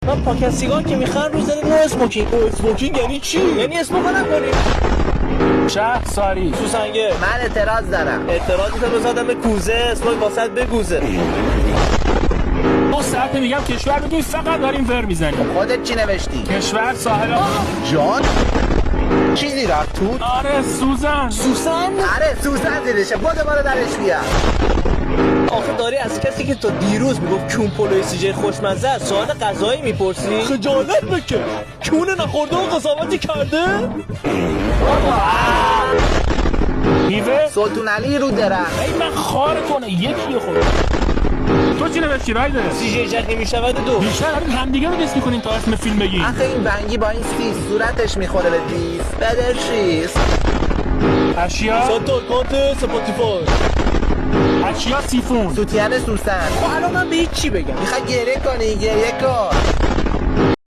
من پاکت سیگار که میخوام روز داره نو اسموکینگ. نو اسموکینگ یعنی چی؟ یعنی اسموک نکنی. شهر ساری سوسنگه. من اعتراض دارم. اعتراضی تو بزادم به کوزه اسموک واسط بگوزه. 2 ساعت میگم کشور بگیم فقط داریم ور میزنیم. خودت چی نوشتی؟ کشور ساحل جان چیزی رفت تو؟ آره سوزن آره سوزن زیرشه. بوده بارو درش بیار. آخه داری از کسی که تا دیروز میگفت کون پلوی سیجه خوشمزه است سوال غذایی میپرسی؟ خجالت بکش. کون نخورده و قضاوتی کرده؟ میوه سلطون علی رو درخت. ای من خارتونه یکی خود. تو چی نوشتی رایده؟ سیجه جک نمیشود 2. بیشتر دارین همدیگه رو دیس میکنین تا اسم فیلم بگین. آخه این بنگی با این صورتش میخوره به دیس. بدرشیست. اشیا سانتا کانت سپاتیفای. اشیا سیفون. سوتین سوسن. خب الان من به هیچ چی بگم؟ میخوای گریه کنی گریه کن.